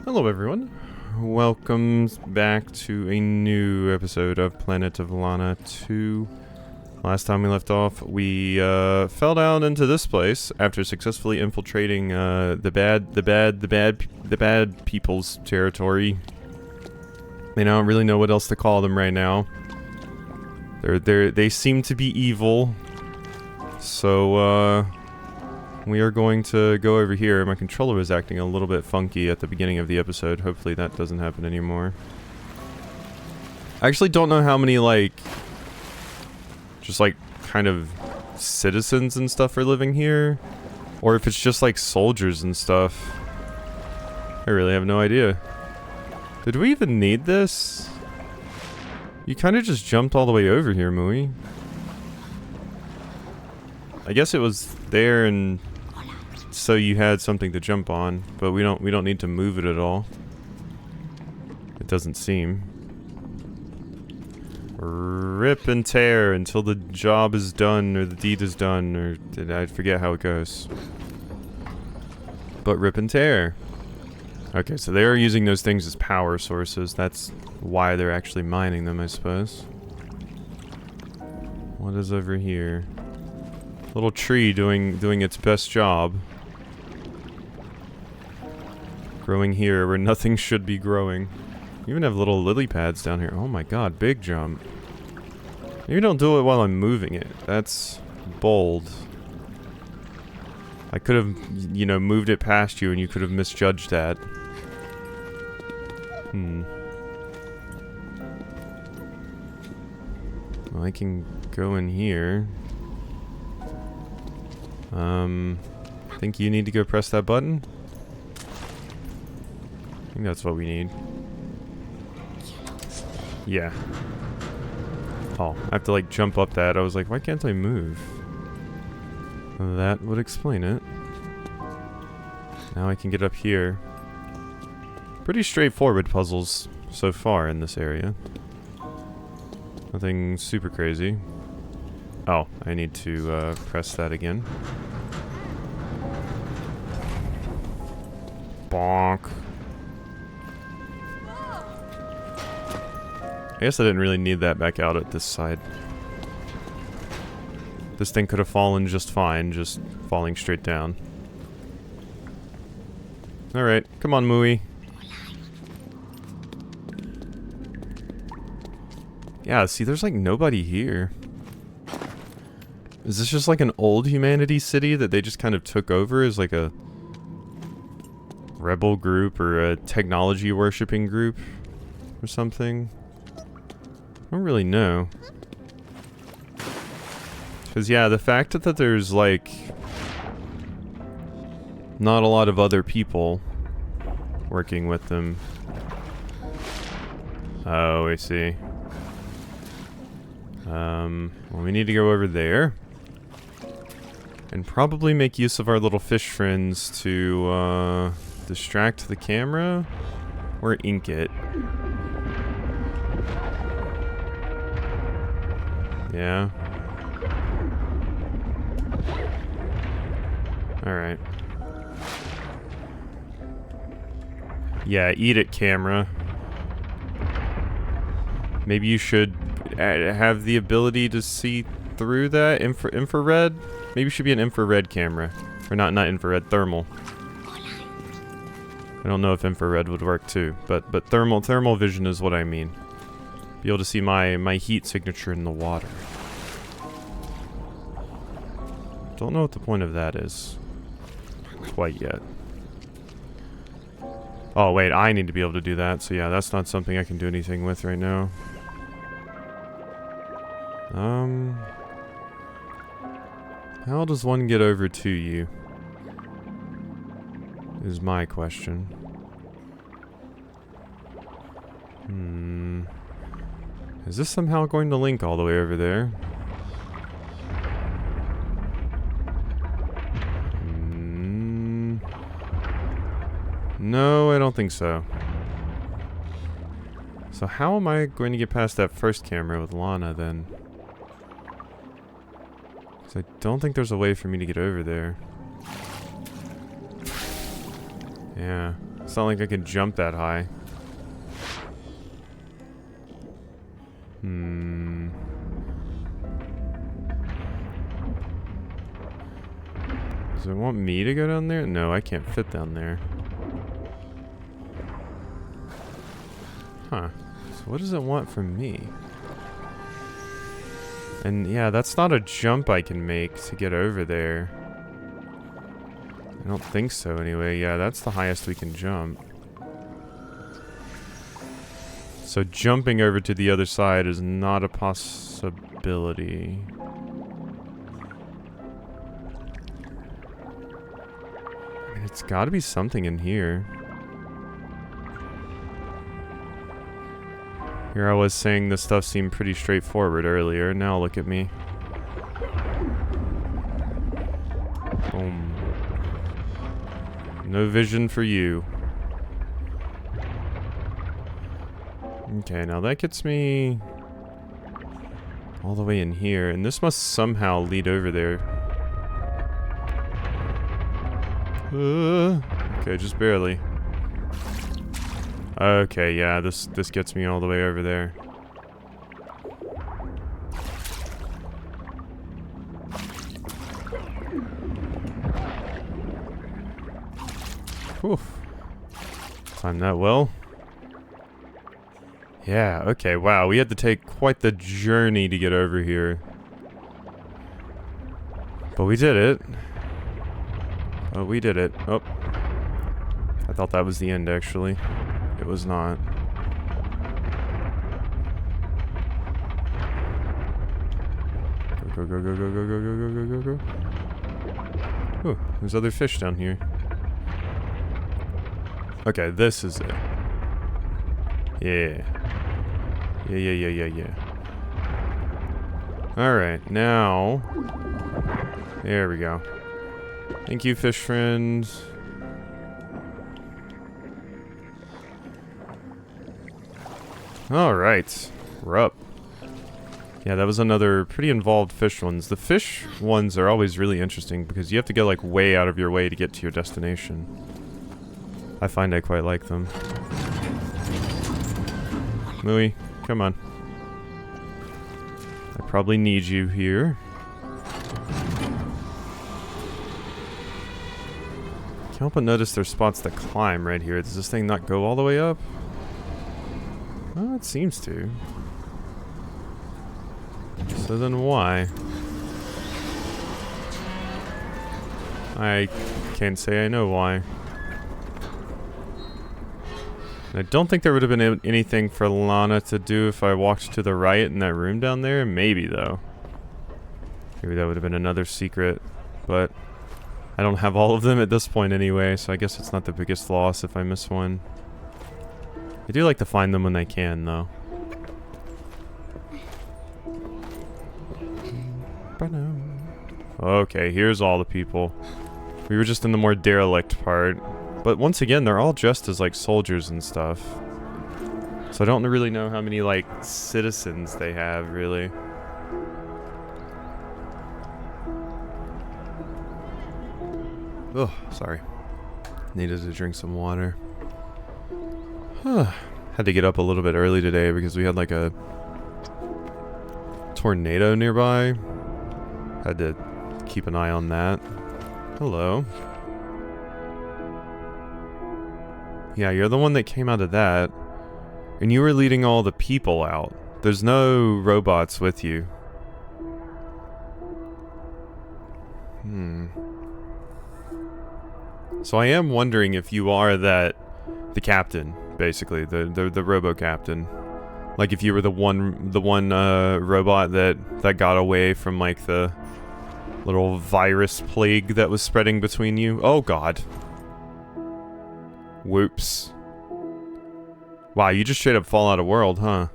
Hello everyone, welcome back to a new episode of Planet of Lana 2. Last time we left off, we fell down into this place after successfully infiltrating the bad people's territory. I don't really know what else to call them right now. They seem to be evil. So we are going to go over here. My controller was acting a little bit funky at the beginning of the episode. Hopefully that doesn't happen anymore. I actually don't know how many, like, just, like, kind of citizens and stuff are living here. Or if it's just, like, soldiers and stuff. I really have no idea. Did we even need this? You kind of just jumped all the way over here, Mui. I guess it was there and so you had something to jump on, but we don't need to move it at all. It doesn't seem. Rip and tear until the job is done or the deed is done, or I forget how it goes. But rip and tear. Okay, so they are using those things as power sources. That's why they're actually mining them, I suppose. What is over here? Little tree doing its best job. Growing here where nothing should be growing. You even have little lily pads down here. Oh my god, big jump. Maybe don't do it while I'm moving it. That's bold. I could have, you know, moved it past you and you could have misjudged that. Well, I can go in here. Think you need to go press that button? I think that's what we need. Yeah. Oh, I have to like jump up that. I was like, why can't I move? That would explain it. Now I can get up here. Pretty straightforward puzzles so far in this area. Nothing super crazy. Oh, I need to press that again. Bonk. I guess I didn't really need that back out at this side. This thing could have fallen just fine, just falling straight down. Alright, come on, Mui. Yeah, see, there's like nobody here. Is this just like an old humanity city that they just kind of took over as like a rebel group or a technology worshipping group or something? I don't really know. Because yeah, the fact that there's like not a lot of other people working with them. Oh, I see. Well, we need to go over there. And probably make use of our little fish friends to, distract the camera. Or ink it. Yeah. Alright. Yeah, eat it, camera. Maybe you should have the ability to see through that infrared. Maybe it should be an infrared camera, or not infrared, thermal. I don't know if infrared would work too, but thermal vision is what I mean. Be able to see my heat signature in the water. Don't know what the point of that is quite yet. Oh wait, I need to be able to do that, so yeah, that's not something I can do anything with right now. How does one get over to you? Is my question. Is this somehow going to link all the way over there? No, I don't think so. So how am I going to get past that first camera with Lana then? Because I don't think there's a way for me to get over there. Yeah. It's not like I can jump that high. Does it want me to go down there? No, I can't fit down there. Huh. So what does it want from me? And yeah, that's not a jump I can make to get over there. I don't think so anyway. Yeah, that's the highest we can jump. So jumping over to the other side is not a possibility. I mean, it's gotta be something in here. Here I was saying this stuff seemed pretty straightforward earlier. Now look at me. Boom. No vision for you. Okay, now that gets me all the way in here, and this must somehow lead over there. Okay, just barely. Okay, yeah, this gets me all the way over there. Whew. Timed that well. Yeah, okay, wow, we had to take quite the journey to get over here. But we did it. Oh, we did it. Oh. I thought that was the end, actually. It was not. Go, go, go, go, go, go, go, go, go, go, go, go. Oh, there's other fish down here. Okay, this is it. Yeah. Yeah. Alright, now... There we go. Thank you, fish friends. Alright, we're up. Yeah, that was another pretty involved fish ones. The fish ones are always really interesting because you have to go like way out of your way to get to your destination. I find I quite like them. Mooey, come on. I probably need you here. Can't help but notice there's spots that climb right here. Does this thing not go all the way up? Well, it seems to. So then why? I can't say I know why. I don't think there would have been anything for Lana to do if I walked to the right in that room down there. Maybe, though. Maybe that would have been another secret. But I don't have all of them at this point anyway, so I guess it's not the biggest loss if I miss one. I do like to find them when I can, though. Okay, here's all the people. We were just in the more derelict part. But once again, they're all dressed as, like, soldiers and stuff. So I don't really know how many, like, citizens they have, really. Oh, sorry. Needed to drink some water. Had to get up a little bit early today because we had, like, a tornado nearby. Had to keep an eye on that. Hello. Yeah, you're the one that came out of that. And you were leading all the people out. There's no robots with you. So I am wondering if you are the captain, basically, the robo captain. Like if you were the one robot that got away from like the little virus plague that was spreading between you. Oh god. Whoops. Wow, you just straight up fall out of world, huh?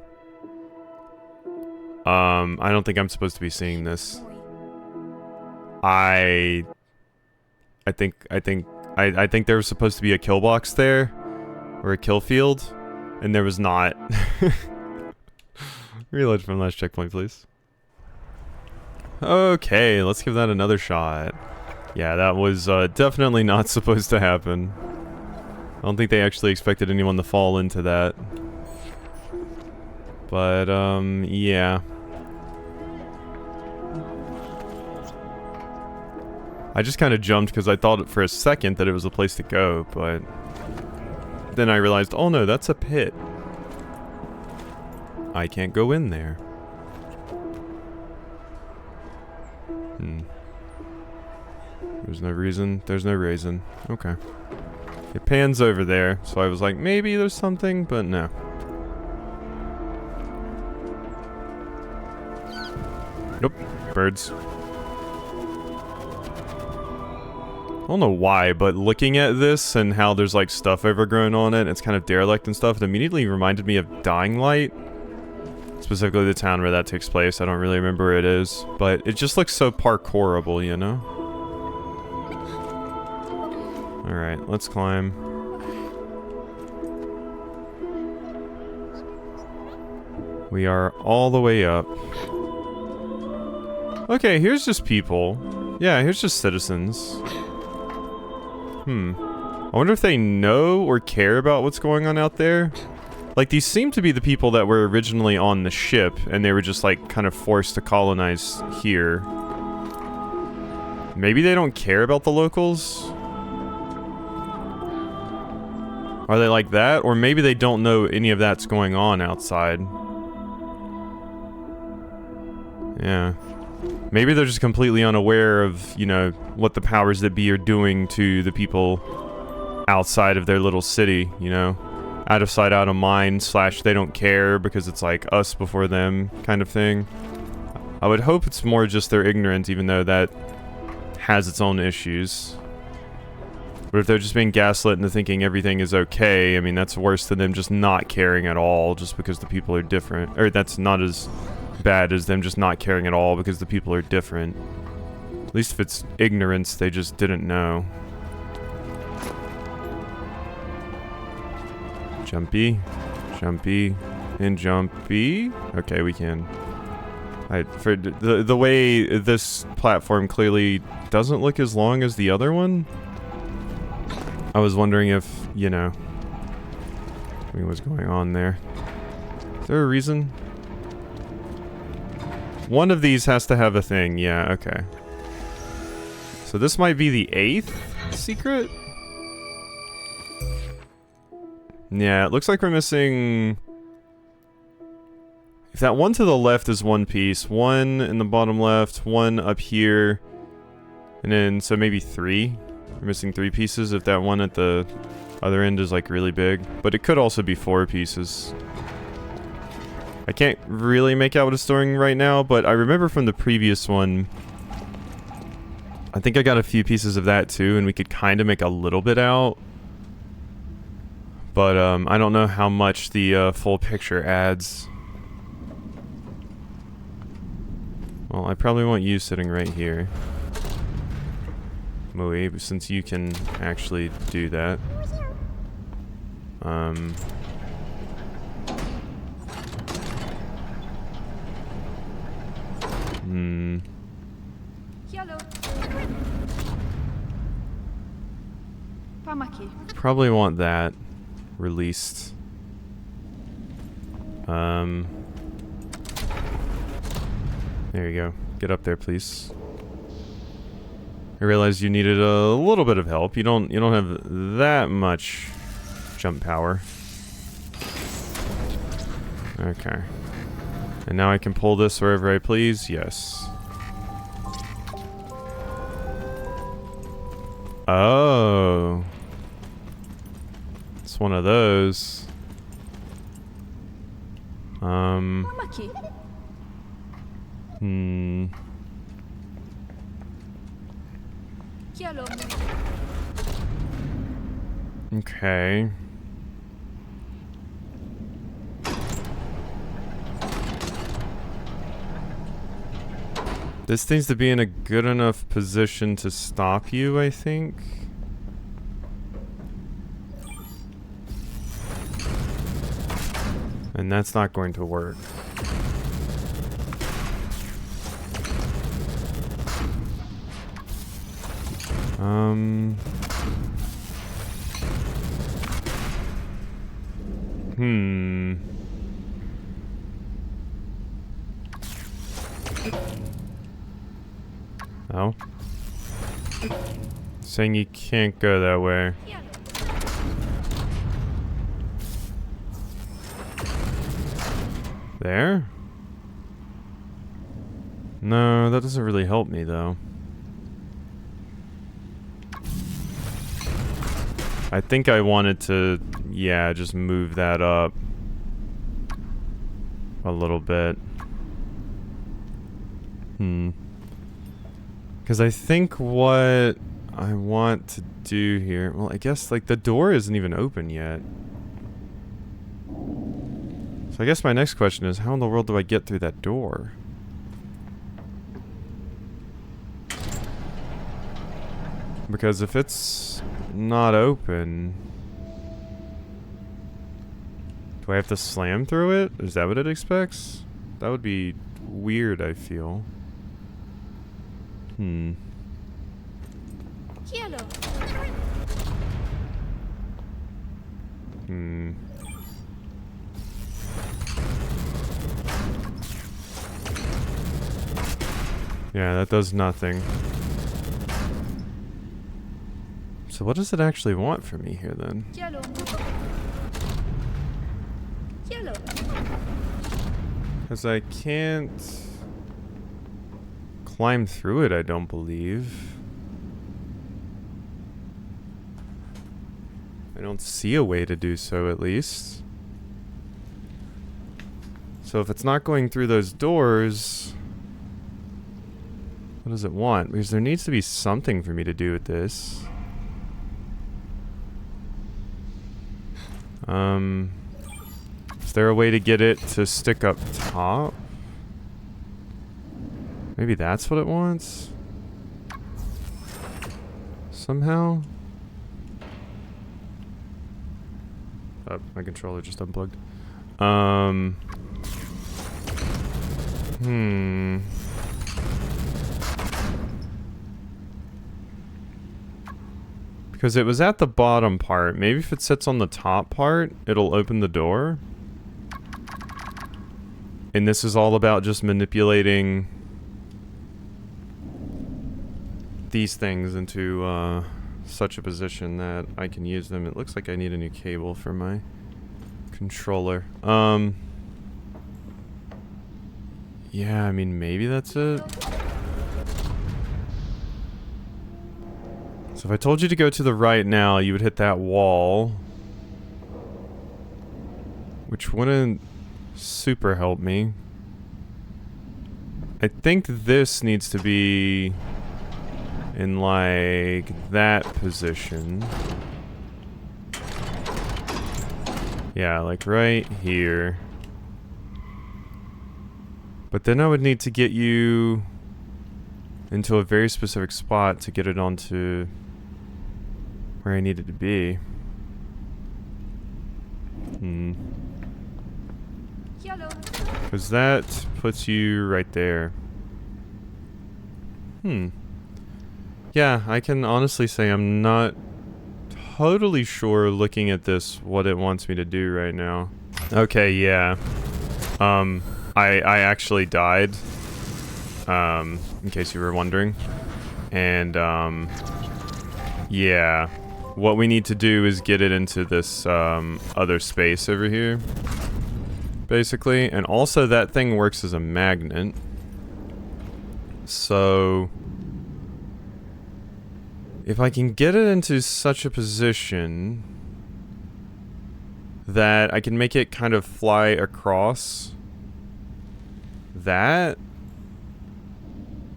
I don't think I'm supposed to be seeing this. I think there was supposed to be a kill box there, or a kill field, and there was not. Reload from last checkpoint, please. Okay, let's give that another shot. Yeah, that was definitely not supposed to happen. don't think they actually expected anyone to fall into that. But, yeah. I just kind of jumped because I thought for a second that it was a place to go, but then I realized, oh no, that's a pit. I can't go in there. There's no reason. There's no reason. Okay. It pans over there, so I was like, maybe there's something, but no. Nope. Birds. I don't know why, but looking at this and how there's like stuff overgrown on it, it's kind of derelict and stuff, it immediately reminded me of Dying Light. Specifically the town where that takes place. I don't really remember where it is, but it just looks so parkourable, you know? Alright, let's climb. We are all the way up. Okay, here's just people. Yeah, here's just citizens. I wonder if they know or care about what's going on out there. Like, these seem to be the people that were originally on the ship, and they were just, like, kind of forced to colonize here. Maybe they don't care about the locals? Are they like that? Or maybe they don't know any of that's going on outside. Yeah. Maybe they're just completely unaware of, you know, what the powers that be are doing to the people outside of their little city, you know? Out of sight, out of mind, / they don't care because it's like us before them kind of thing. I would hope it's more just they're ignorant, even though that has its own issues. But if they're just being gaslit into thinking everything is okay, I mean, that's worse than them just not caring at all just because the people are different. Or that's not as bad as them just not caring at all because the people are different. At least if it's ignorance, they just didn't know. Jumpy, jumpy, and jumpy. Okay, we can. For the way this platform clearly doesn't look as long as the other one, I was wondering if, you know, what's going on there. Is there a reason? One of these has to have a thing. Yeah, okay. So this might be the 8th secret? Yeah, it looks like we're missing... If that one to the left is one piece, one in the bottom left, one up here, and then, so maybe 3? We're missing 3 pieces if that one at the other end is like really big. But it could also be 4 pieces. I can't really make out what it's doing right now, but I remember from the previous one, I think I got a few pieces of that too, and we could kind of make a little bit out. But I don't know how much the full picture adds. Well, I probably want you sitting right here, Moe, since you can actually do that. Probably want that released. There you go. Get up there, please. I realized you needed a little bit of help. You don't have that much jump power. Okay. And now I can pull this wherever I please. Yes. Oh. It's one of those. Okay. This seems to be in a good enough position to stop you, I think. And that's not going to work. Hmm. Oh. Saying you can't go that way. There? No, that doesn't really help me though. I think I wanted to, yeah, just move that up a little bit. Because I think what I want to do here, well, I guess like the door isn't even open yet. So I guess my next question is, how in the world do I get through that door? Because if it's not open, do I have to slam through it? Is that what it expects? That would be weird, I feel. Yeah, that does nothing. So what does it actually want from me here then? Because I can't climb through it, I don't believe. I don't see a way to do so, at least. So if it's not going through those doors, what does it want? Because there needs to be something for me to do with this. Is there a way to get it to stick up top? Maybe that's what it wants? Somehow? Oh, my controller just unplugged. Because it was at the bottom part. Maybe if it sits on the top part, it'll open the door. And this is all about just manipulating these things into such a position that I can use them. It looks like I need a new cable for my controller. Yeah, I mean, maybe that's it. So if I told you to go to the right now, you would hit that wall. Which wouldn't super help me. I think this needs to be in like that position. Yeah, like right here. But then I would need to get you into a very specific spot to get it onto where I need it to be. Because that puts you right there. Yeah, I can honestly say I'm not totally sure looking at this what it wants me to do right now. Okay, yeah. I actually died. In case you were wondering. And, yeah. What we need to do is get it into this, other space over here. Basically. And also that thing works as a magnet. So if I can get it into such a position that I can make it kind of fly across that,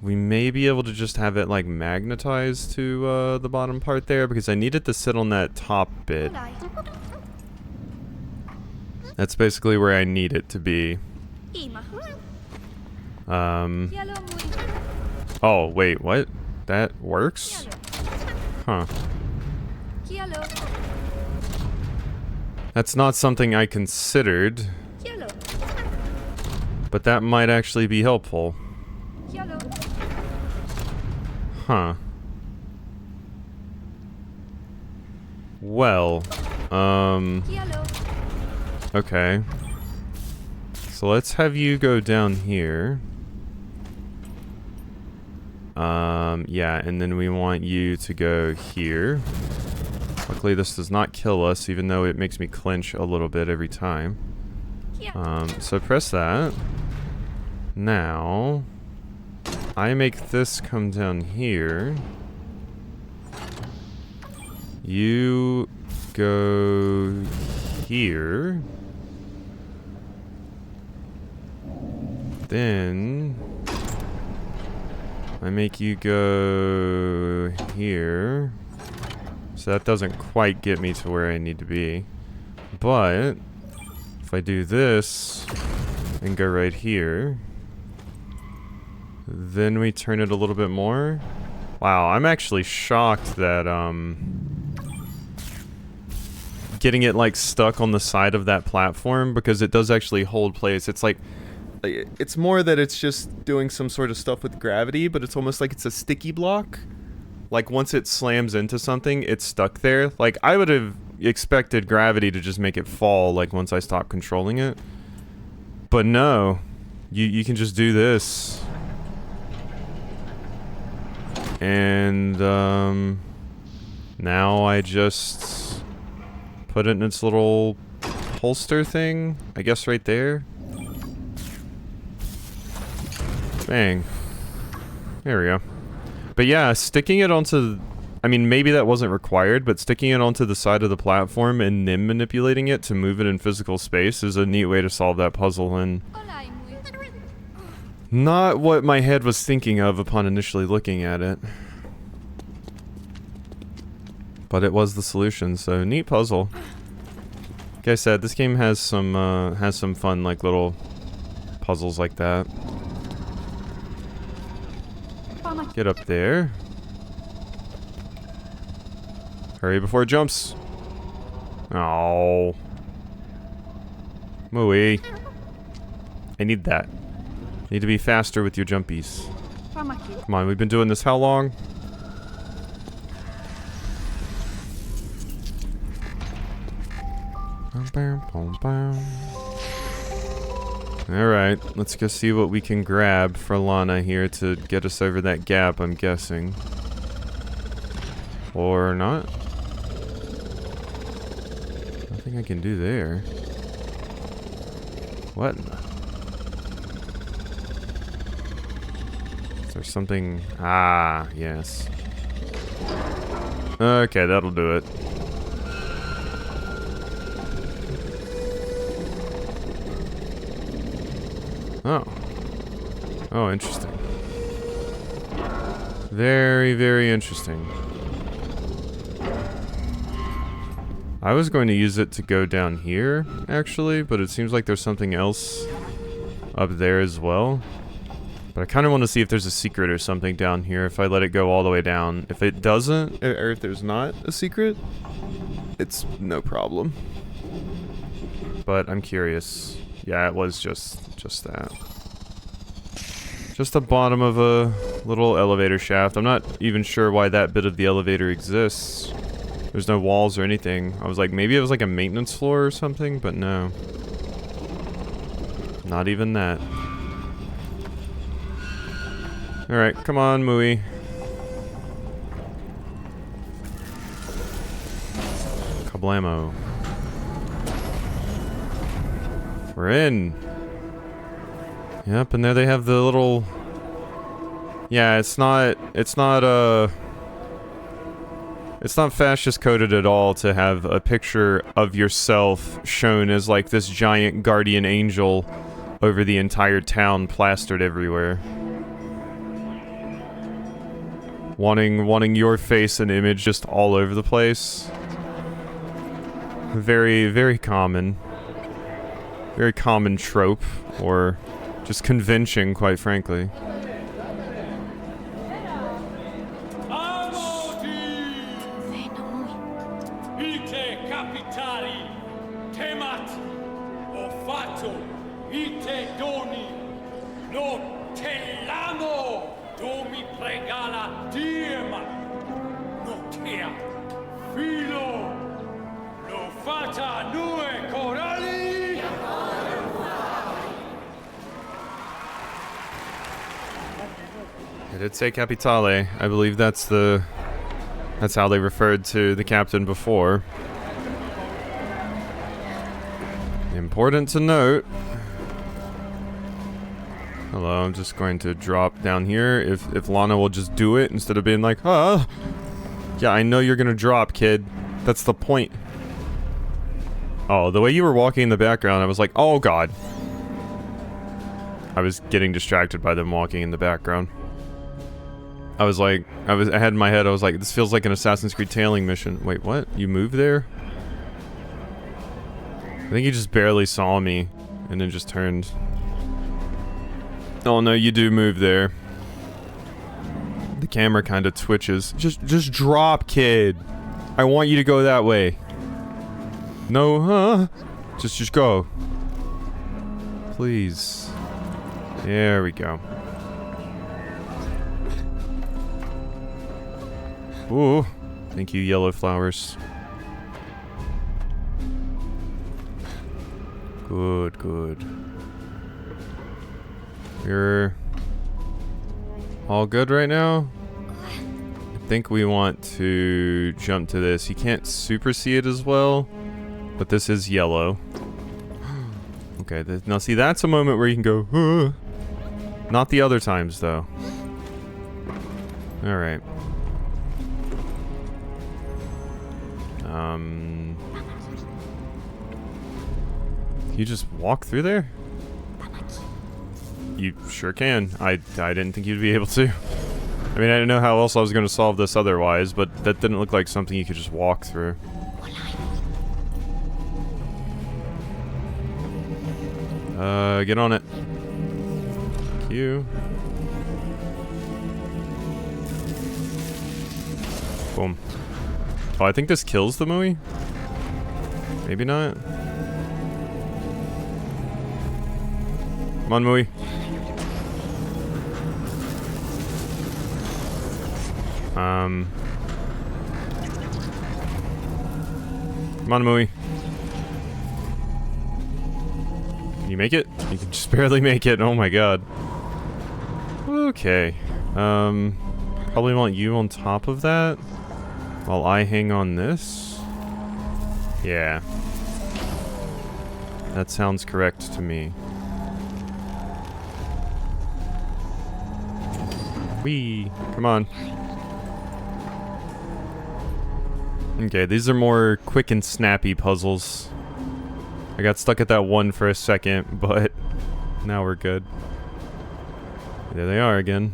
we may be able to just have it like magnetized to the bottom part there, because I need it to sit on that top bit. That's basically where I need it to be. Oh, wait, what? That works? Huh. That's not something I considered. But that might actually be helpful. Huh. Okay. So let's have you go down here. Yeah, and then we want you to go here. Luckily, this does not kill us, even though it makes me clench a little bit every time. So press that. Now, I make this come down here. You go here. Then I make you go here. So that doesn't quite get me to where I need to be. But if I do this and go right here, then we turn it a little bit more. Wow, I'm actually shocked that getting it like stuck on the side of that platform, because it does actually hold place. It's like, it's more that it's just doing some sort of stuff with gravity, but it's almost like it's a sticky block. Like once it slams into something, it's stuck there. Like I would have expected gravity to just make it fall like once I stop controlling it. But no, you can just do this. And now I just put it in its little holster thing, I guess right there. Bang. There we go. But yeah, sticking it onto... I mean, maybe that wasn't required, but sticking it onto the side of the platform and then manipulating it to move it in physical space is a neat way to solve that puzzle, and... not what my head was thinking of upon initially looking at it. But it was the solution, so neat puzzle. Like I said, this game has some fun, like, little puzzles like that. Get up there. Hurry before it jumps. Oh. Mooey. I need that. Need to be faster with your jumpies. Come on, we've been doing this how long? Alright, let's go see what we can grab for Lana here to get us over that gap, I'm guessing. Or not? Nothing I can do there. What? Is there something? Ah, yes. Okay, that'll do it. Oh. Oh, interesting. Very, very interesting. I was going to use it to go down here, actually, but it seems like there's something else up there as well. But I kind of want to see if there's a secret or something down here if I let it go all the way down. If it doesn't, or if there's not a secret, it's no problem. But I'm curious. Yeah, it was just that. Just the bottom of a little elevator shaft. I'm not even sure why that bit of the elevator exists. There's no walls or anything. I was like, maybe it was like a maintenance floor or something, but no. Not even that. Alright, come on, Mooey. Kablamo. We're in. Yep, and there they have the little... Yeah, it's not fascist coded at all to have a picture of yourself shown as like this giant guardian angel over the entire town plastered everywhere. Wanting your face and image just all over the place. Very, very common. Very common trope, or just convention, quite frankly. Filo, lo fata nue corali. did say Capitale. I believe that's how they referred to the captain before. Important to note. Hello, I'm just going to drop down here. If Lana will just do it instead of being like, ah. Yeah, I know you're gonna drop, kid. That's the point. Oh, the way you were walking in the background, I was like, oh god. I was getting distracted by them walking in the background. I was like, I had in my head, I was like, this feels like an Assassin's Creed tailing mission. Wait, what? You moved there? I think he just barely saw me and then just turned. Oh no, you do move there. The camera kind of twitches. Just drop, kid. I want you to go that way. No, huh? Just go. Please. There we go. Ooh. Thank you, yellow flowers. Good, good. You're all good right now? I think we want to jump to this. You can't super see it as well, but this is yellow. Okay, now see, that's a moment where you can go, huh. Not the other times, though. Alright. You just walk through there? You sure can. I didn't think you'd be able to. I mean, I didn't know how else I was going to solve this otherwise, but that didn't look like something you could just walk through. Get on it. Thank you. Boom. Oh, I think this kills the Mui? Maybe not. Come on, Mui. Come on, Mui. Can you make it? You can just barely make it. Oh my god. Okay. Probably want you on top of that while I hang on this. Yeah. That sounds correct to me. Whee! Come on. Okay, these are more quick and snappy puzzles. I got stuck at that one for a second, but now we're good. There they are again.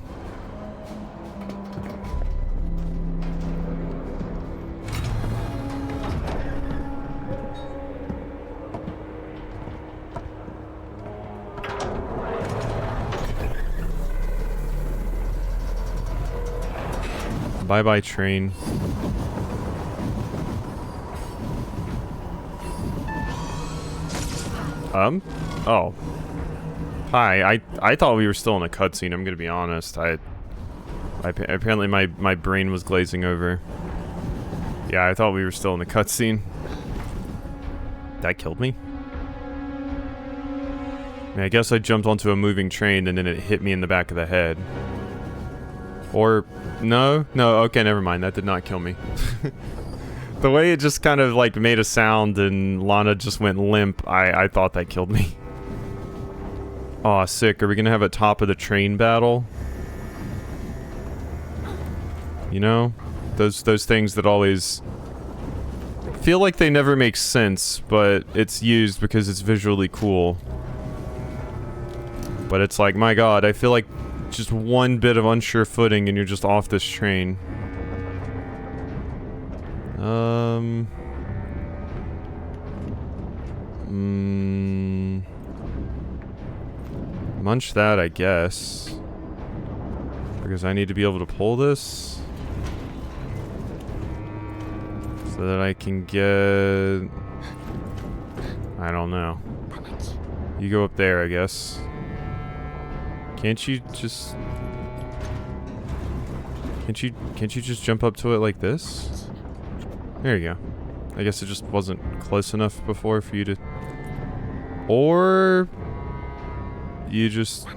Bye-bye, train. Oh. Hi, I thought we were still in a cutscene, I'm gonna be honest. Apparently my brain was glazing over. Yeah, I thought we were still in the cutscene. That killed me? I mean, I guess I jumped onto a moving train and then it hit me in the back of the head. Or, no, okay, never mind, that did not kill me. The way it just kind of like made a sound and Lana just went limp, I thought that killed me. Aw, sick. Are we gonna have a top of the train battle? You know? Those things that always feel like they never make sense, but it's used because it's visually cool. But it's like, my god, I feel like just one bit of unsure footing and you're just off this train. Munch that, I guess. Because I need to be able to pull this. So that I can get... I don't know. You go up there, I guess. Can't you just... Can't you just jump up to it like this? There you go. I guess it just wasn't close enough before for you to... Or... You just...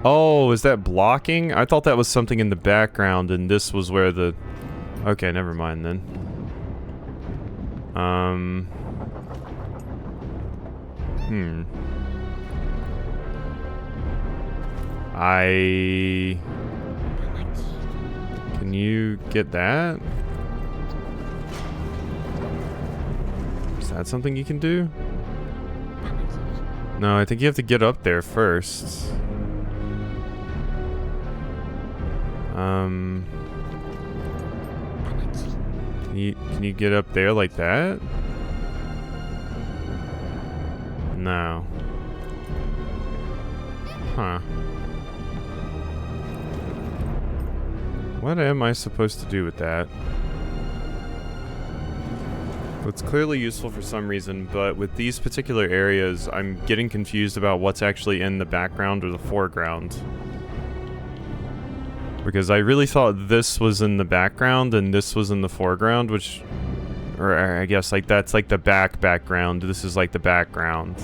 Oh, is that blocking? I thought that was something in the background and this was where the... Okay, never mind then. Can you get that? Is that something you can do? No, I think you have to get up there first. Can you get up there like that? No. Huh. What am I supposed to do with that? It's clearly useful for some reason, but with these particular areas, I'm getting confused about what's actually in the background or the foreground. Because I really thought this was in the background and this was in the foreground, which... Or I guess like that's like the background. This is like the background.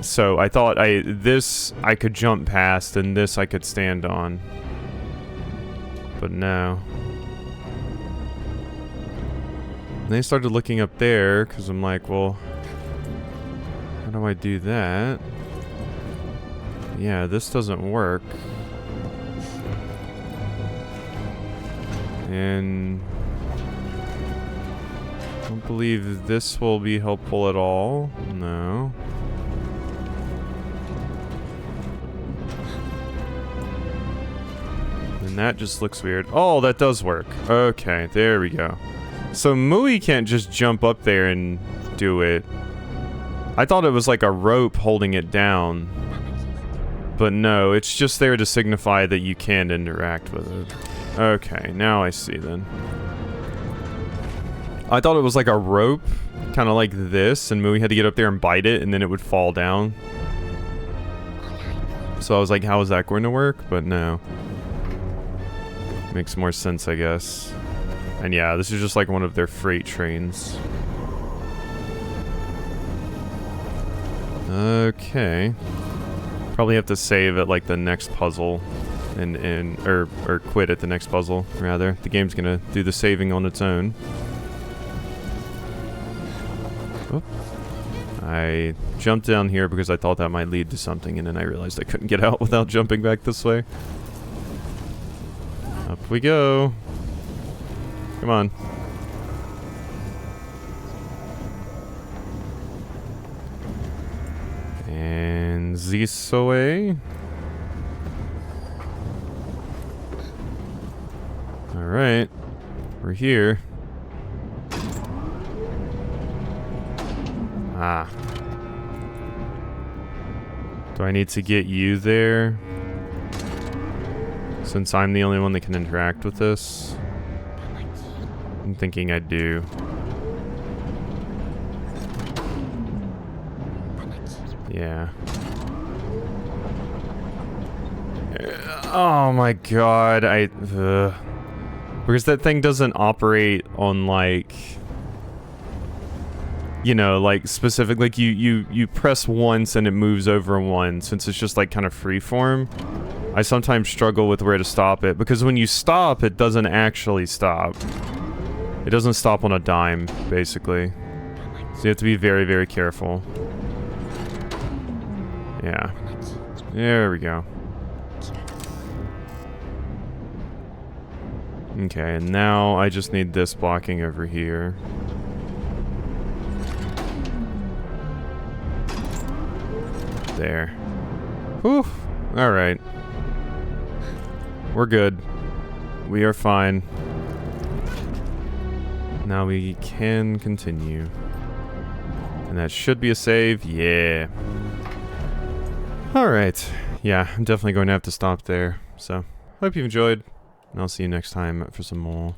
So I thought this I could jump past and this I could stand on. But no. And I started looking up there because I'm like, well, how do I do that? Yeah, this doesn't work. And I don't believe this will be helpful at all. No. And that just looks weird. Oh, that does work. Okay, there we go. So Mui can't just jump up there and do it. I thought it was like a rope holding it down. But no, it's just there to signify that you can interact with it. Okay, now I see then. I thought it was like a rope, kind of like this, and Mui had to get up there and bite it, and then it would fall down. So I was like, how is that going to work? But no. Makes more sense, I guess. And yeah, this is just like one of their freight trains. Okay. Probably have to save at like the next puzzle. Or quit at the next puzzle, rather. The game's gonna do the saving on its own. Oh. I jumped down here because I thought that might lead to something, and then I realized I couldn't get out without jumping back this way. Up we go. Come on. And this way. Alright, we're here. Ah. Do I need to get you there? Since I'm the only one that can interact with this? I'm thinking I do. Yeah. Oh my god, because that thing doesn't operate on like, you know, like specific, like you press once and it moves over one, since it's just like kind of freeform. I sometimes struggle with where to stop it, because when you stop, it doesn't actually stop. It doesn't stop on a dime, basically. So you have to be very, very careful. Yeah. There we go. Okay, and now I just need this blocking over here. There. Whew. Alright. We're good. We are fine. Now we can continue. And that should be a save. Yeah. Alright. Yeah, I'm definitely going to have to stop there. So, hope you've enjoyed. And I'll see you next time for some more.